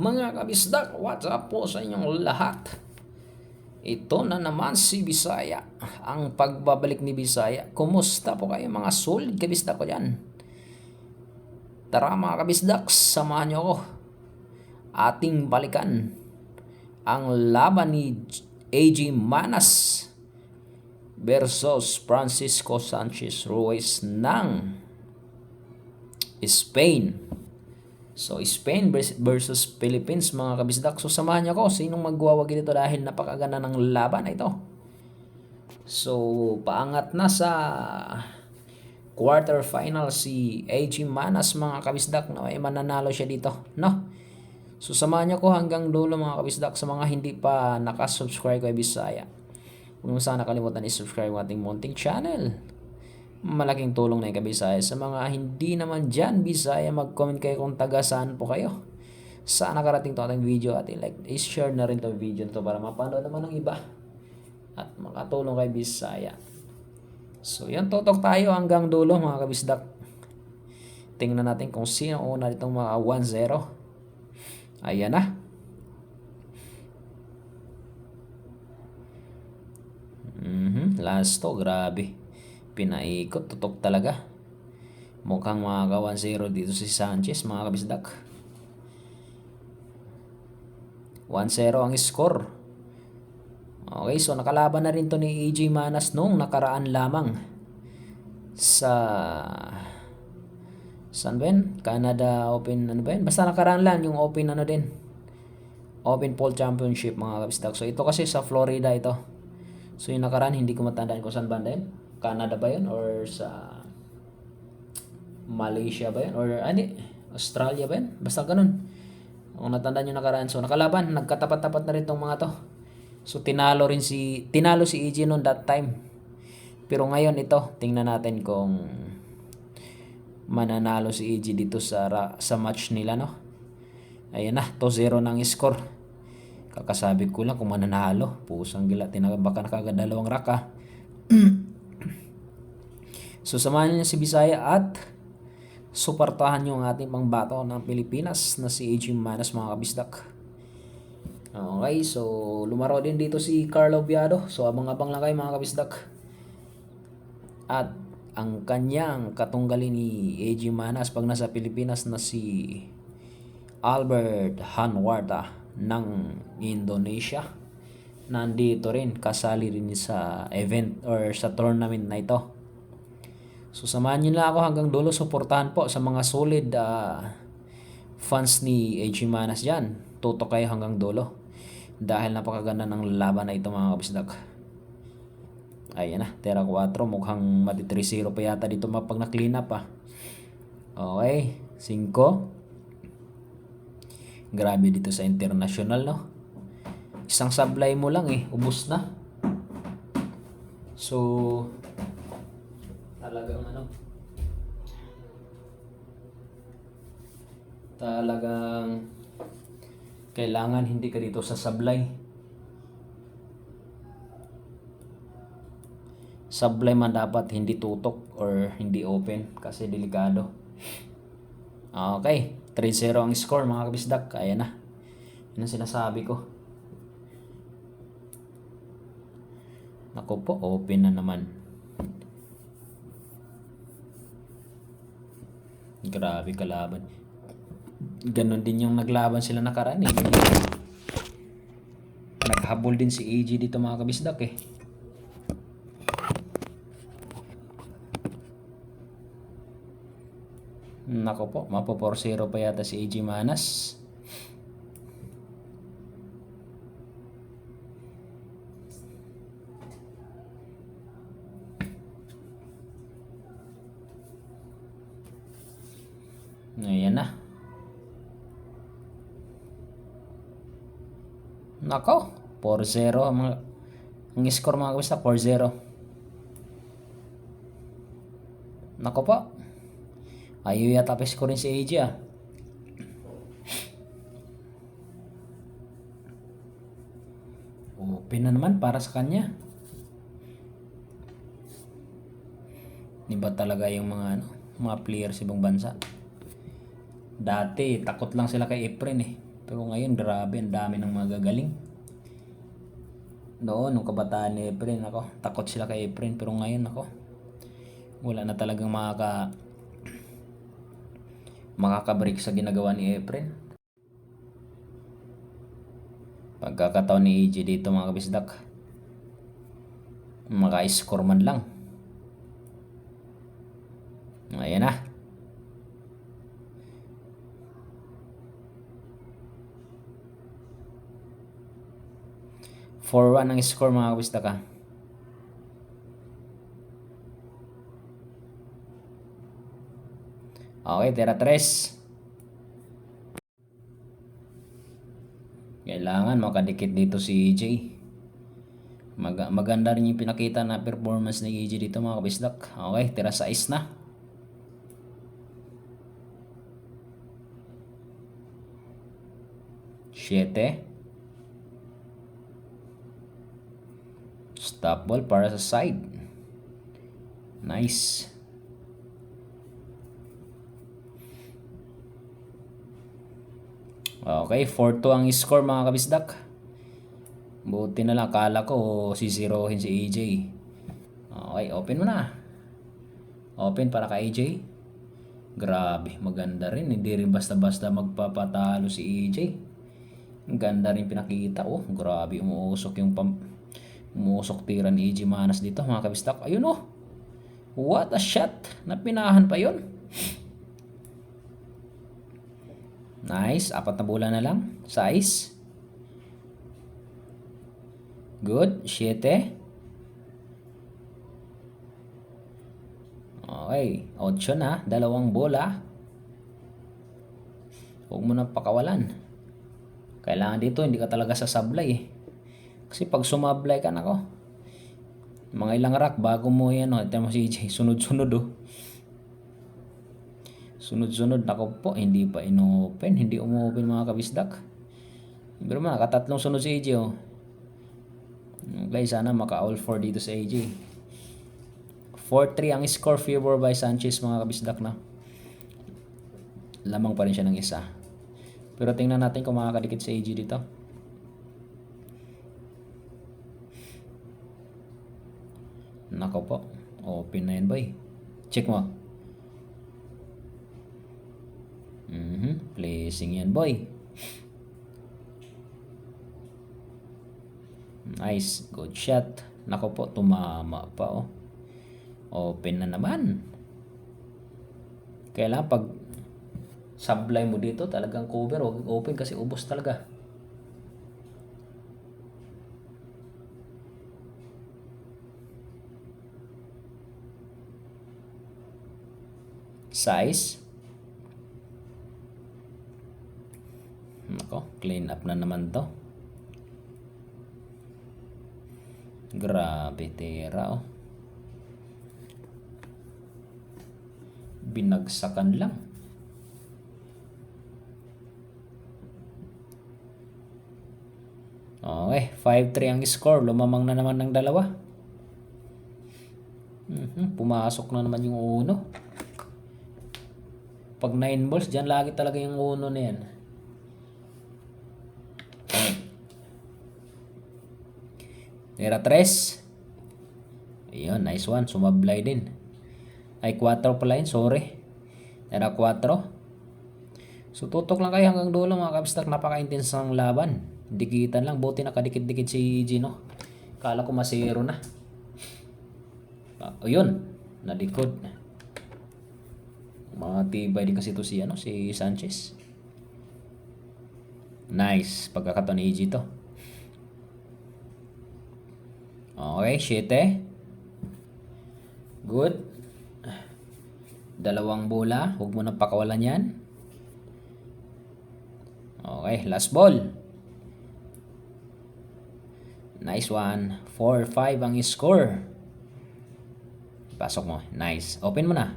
Mga kabisdak, what's up po sa inyong lahat? Ito na naman si Bisaya, ang pagbabalik ni Bisaya. Kumusta po kayo mga solid kabisdak ko dyan? Tara mga kabisdak, samahan nyo ako. Ating balikan ang laban ni AJ Manas versus Francisco Sanchez Ruiz ng Spain. So, Spain versus Philippines mga kabisdak. So, samahan niyo ako. Sinong magwawagi dito dahil napakaganda ng laban na ito. So, paangat na sa quarterfinal si AJ Manas mga kabisdak na may mananalo siya dito. No? So, samahan niyo ako hanggang dulo mga kabisdak sa mga hindi pa nakasubscribe kay Bisaya. Huwag mo sana kalimutan i-subscribe ang ating munting channel. Malaking tulong na yung kabisaya. Sa mga hindi naman dyan Bisaya, mag-comment kayo kung taga saan po kayo. Saan nakarating to ating video at i-like, i-share na rin to video nito para mapanood naman ng iba at makatulong kay Bisaya. So yan, tutok tayo hanggang dulo mga kabisdak. Tingnan natin kung sino una ditong mga 1-0. Ayan na. Last to, grabe. Pinaikot, tutok talaga. Mukhang makaka 1-0 dito si Sanchez mga kabisdak. 1-0 ang score. Okay, so nakalaban na rin to ni AJ Manas nung nakaraan lamang sa saan ba yun? Canada Open ano ba yun? Basta nakaraan lang yung Open ano din. Open Pole Championship mga kabisdak. So ito kasi sa Florida ito. So yung nakaraan hindi ko matandaan kung saan banda yun. Canada ba yun? Or sa Malaysia ba yun? Or Australia ba yun? Basta ganun. Kung natandaan nyo nakaraan. So nakalaban. Nagkatapat-tapat na rin tong mga to. So tinalo si EJ noon that time. Pero ngayon ito. Tingnan natin kung mananalo si EJ dito sa match nila no. Ayan na. 2-0 ng score. Kakasabi ko lang kung mananalo. Pusang gila. Baka nakagandalawang raka. So samahan niyo si Bisaya at suportahan niyo ang ating pangbato ng Pilipinas na si AJ Manas mga kabisdak. Okay, so lumaro din dito si Carlo Biado. So abang-abang lang kayo mga kabisdak. At ang kanyang katunggali ni AJ Manas pag nasa Pilipinas na si Albert Hanwarta ng Indonesia. Nandito rin, kasali rin sa event or sa tournament na ito. So samahan nyo lang ako hanggang dulo. Suportahan po sa mga solid fans ni AJ Manas dyan. Tutok kayo hanggang dulo. Dahil napakaganda ng laban na ito mga kabisdak. Ayan na, Terra 4. Mukhang mati 3-0 pa yata dito pag na-clean up pa. Okay, 5. Grabe dito sa international no. Isang sablay mo lang ubos na. So talagang kailangan hindi ka dito sa sablay. Sablay man dapat hindi tutok or hindi open kasi delikado. Okay, 3-0 ang score mga kabisdak. Ayan na. Yan ang sinasabi ko. Naku po, open na naman. Grabe kalaban. Ganon din yung naglaban sila nakaraan Naghabol din si AJ dito mga kabisdak Nako po, mapo 4-0 pa yata si AJ Manas. Ayan na. Nako, 4-0 ang score mga kabisdak, 4-0. Nako po. Ayaw yata pa score rin si AJ Open na naman para sa kanya. Iba talaga yung mga player sa ibang bansa. Dati takot lang sila kay Efren Pero ngayon, grabe, ang dami ng magagaling. Noon, nung kabataan ni Efren, ako, takot sila kay Efren. Pero ngayon, ako, wala na talagang makakabreak sa ginagawa ni Efren. Pagkakataon ni AJ dito mga kabisdak, maka-score man lang. Ayan na. (4-1) ang score mga kabisdak ha. Okay, tira 3. Kailangan makadikit dito si AJ. Maganda rin yung pinakita na performance ni AJ dito mga kabisdak. Okay, tira 6 na. Siete. Stop ball para sa side. Nice. Okay, 4-2 ang score mga kabisdak. Buti na lang, kala ko sisirohin si AJ. Okay, open mo na. Open para kay AJ. Grabe, maganda rin. Hindi rin basta-basta magpapatalo si AJ. Ang ganda rin pinakita. Oh, grabe, umuusok tira ni AJ Manas dito mga kabistak. Ayun oh. What a shot. Napinahan pa yon. Nice. 4 na bola na lang. 6. Good. 7. Okay. 8 na. 2 bola. Huwag mo na pakawalan. Kailangan dito, hindi ka talaga sasablay eh. Kasi pag sumablay ka, nako, mga ilang rack bago mo yan, ito mo si AJ, sunod-sunod oh. Sunod-sunod, nako po, hindi pa inopen, hindi umopen mga kabisdak. Pero nakatatlong sunod si AJ oh. Okay, sana maka all 4 dito sa AJ. 4-3 ang score, favor by Sanchez mga kabisdak na. Lamang pa rin siya ng isa. Pero tingnan natin kung makakadikit sa AJ dito. Nako po. Open na yan boy. Check mo. Placing yan boy. Nice. Good shot. Nako po. Tumama pa oh. Open na naman. Kailangan pag sablay mo dito talagang cover o open kasi ubos talaga. Size. Nako, clean up na naman to. Grabe tira oh. Binagsakan lang. Okay, 5-3 ang score. Lumamang na naman ng dalawa. Pumasok na naman yung uno. Pag 9 balls, dyan lagi talaga yung uno na yan. Tira 3. Ayun, nice one. Sumablay din. Ay, 4 pala yun. Sorry. Tira 4. So, tutok lang kayo hanggang dulo mga kabistak. Napaka-intense ang laban. Dikitan lang. Buti nakadikit-dikit si Gino. Kala ko masiro na. Ayun. Nalikod. Mga tibay din kasi ito si Sanchez. Nice. Pagkakataon ni AJ to. Okay, 7. Good. 2 bola. Huwag mo nang pakawalan yan. Okay, last ball. Nice one. 4-5 ang score. Pasok mo. Nice. Open mo na.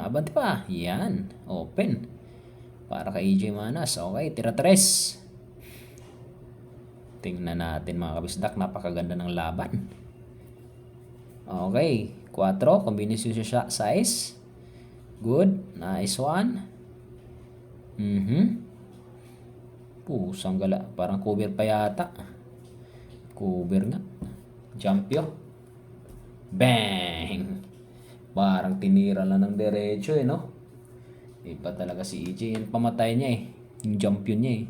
Abante pa. Yan. Open. Para kay AJ Manas. Okay, tira 3. Tingnan natin mga kabisdak. Napakaganda ng laban. Okay. 4. Combination siya size. Good. Nice one. Pusang gala. Parang cover pa yata. Cover nga. Jampyo. Bang! Parang tinira lang ng derecho no? Iba talaga si EJ. Yan pamatay niya yung champion niya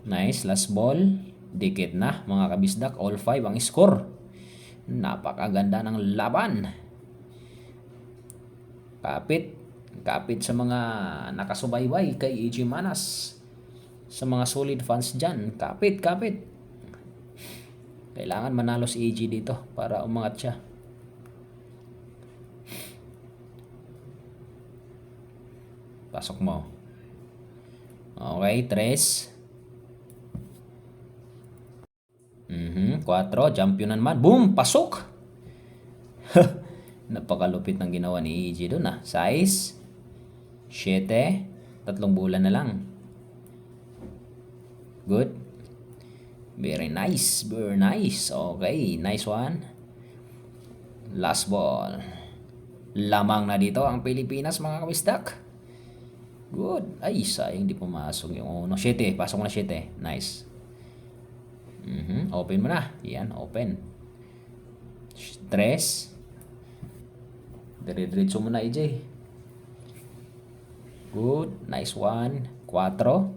Nice, last ball. Dikit na mga kabisdak. All 5 ang score. Napakaganda ng laban. Kapit sa mga nakasubaybay kay EJ Manas. Sa mga solid fans dyan. Kapit. Kailangan manalo si EJ dito para umangat siya. Pasok mo. Okay, 3. 4. Championan man. Boom! Pasok! Napakalupit ng ginawa ni EJ doon Size. 7. 3 bulan na lang. Good. Very nice. Okay, nice one. Last ball. Lamang na dito ang Pilipinas mga kabisdak. Good. Ay, sayang di pumasok yung 7. Pasok mo na 7. Nice. Open mo na. Yan, open. 3. Dire-diretso mo na, EJ. Good. Nice one. 4.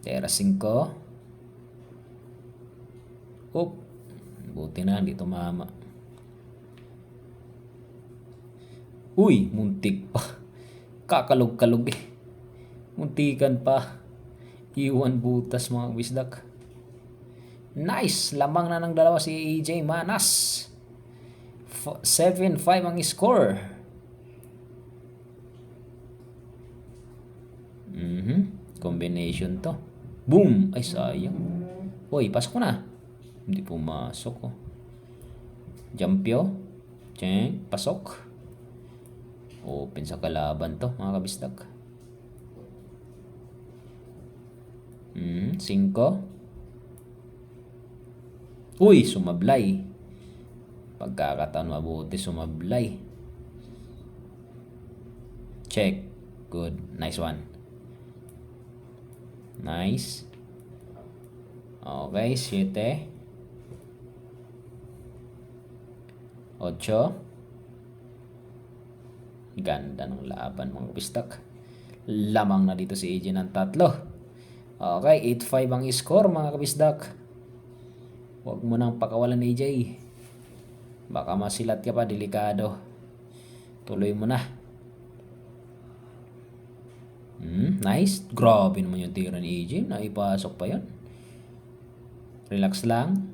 Tera 5. Oop. Buti na, hindi tumama. Uy, muntik pa. Kakalog-kalog Muntikan pa. Iwan butas mga wisdak. Nice. Lamang na ng dalawa si EJ Manas. 7-5 ang score. Combination to. Boom. Ay, sayang. Uy, pasok ko na. Hindi pumasok Jampyo. Cheng. Pasok. Open sa kalaban to mga kabisdak. 5. Uy, sumablay. Pagkakataon mabuti sumablay. Check. Good. Nice one. Nice. Okay, 7. 8. Ganda ng laban mga kabisdak. Lamang na dito si EJ ng 3. Okay, 8-5 ang score mga kabisdak. Huwag mo nang pakawalan EJ. Baka masilat ka pa, delikado. Tuloy mo na. Nice. Grabe naman yung tira ni EJ. Naipasok pa yun. Relax lang.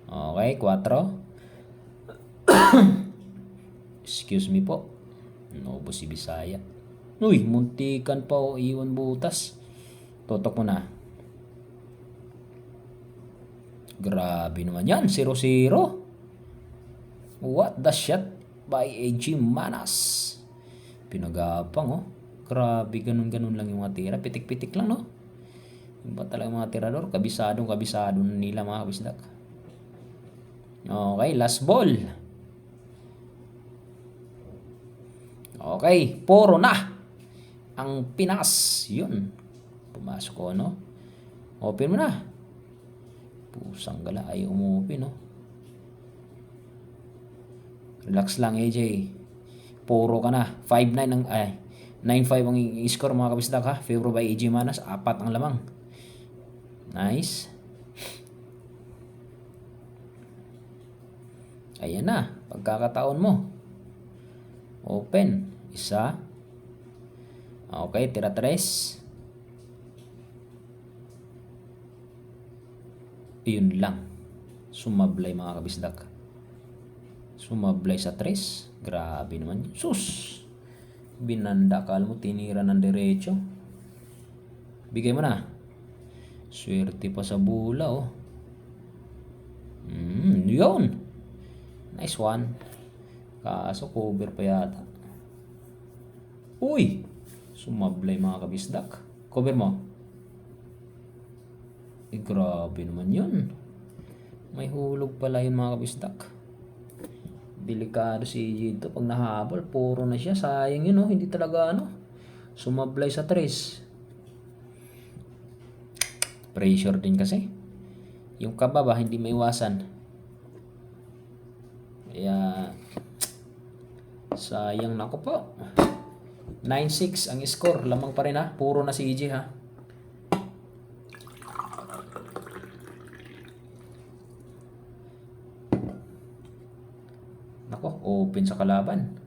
Okay, 4. Excuse me po. Naubos si Bisaya. Uy, muntikan pa iwan butas. Totok mo na. Grabe naman yan. 0-0. What the shot by EJ Manas. Pinagapang Grabe, ganun lang yung mga tira. Pitik-pitik lang Iba talaga mga tirador. Kabisado nila mga kabisdak. Okay, last ball. Okay, puro na ang Pinas. Yun. Pumasok ko, Open mo na. Pusang gala, ayaw umopen, Relax lang, AJ. Puro ka na. 5-9 9-5 ang score mga kabisdak ha. Favor by EJ Manas. 4 ang lamang. Nice. Ayan na. Pagkakataon mo. Open. 1. Okay, tira 3. Yun lang. Sumablay mga kabisdak. Sumablay sa 3. Grabe naman. Sus! Binanda ka mo. Tinira ng derecho. Bigay mo na. Swerte pa sa bula Yun. Nice one. Kaso cover pa yata. Uy! Sumablay mga kabisdak. Cover mo. Grabe naman yun. May hulog pala yun mga kabisdak. Delikado si AJ dito. Pag nahabol, puro na siya. Sayang yun, oh. Hindi talaga sumablay sa tres. Pressure din kasi. Yung kababa, hindi maiwasan. Kaya, sayang na ko po. 9-6 ang score. Lamang pa rin ha. Puro na si AJ ha. Nako, open sa kalaban.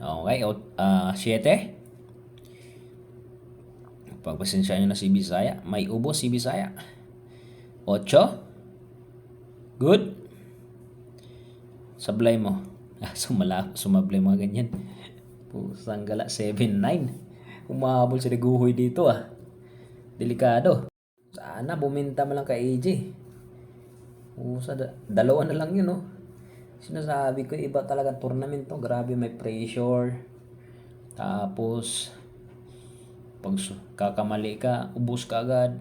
Okay, 7. Pagpasensya nyo na si Bisaya. May ubo si Bisaya. 8. Good. Sablay mo. Sumablay mga ganyan. Pusang gala. 7-9. Umahabol si Reguhoy dito Delikado. Sana buminta mo lang kay AJ. Dalawa na lang yun Sinasabi ko, iba talaga tournament to. Grabe, may pressure. Tapos, pag kakamali ka, ubos ka agad.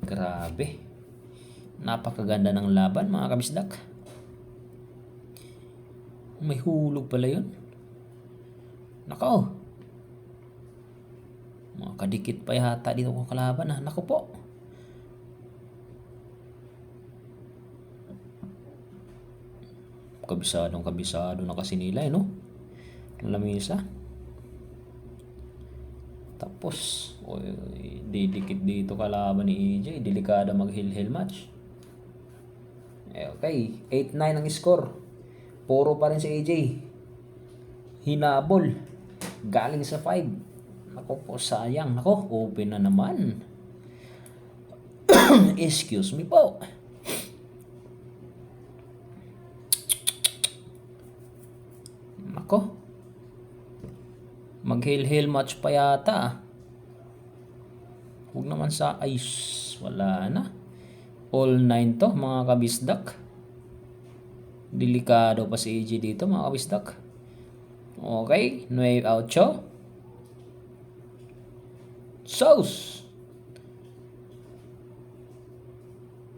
Grabe. Napakaganda ng laban, mga kabisdak. May hulog pala yun. Nako. Makadikit pa yata dito kung kalaban Nako po. Kabisado na kasi nila lamisa. Tapos didikit dito kalaban ni AJ. Delikado mag-hill match. Okay, 8-9 ang score. Puro pa rin si AJ. Hinabol. Galing sa 5. Nako po, sayang. Nako, open na naman. Excuse me po. Nako. Mag-hill match pa yata. Huwag naman sa ice. Wala na. All 9 to mga kabisdak. Delikado pa si AJ dito mga kabisdak. Okay. 9-8. Sauce.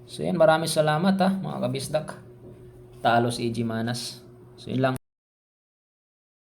So yan, maraming salamat mga kabisdak. Talo si AJ Manas. So yun lang.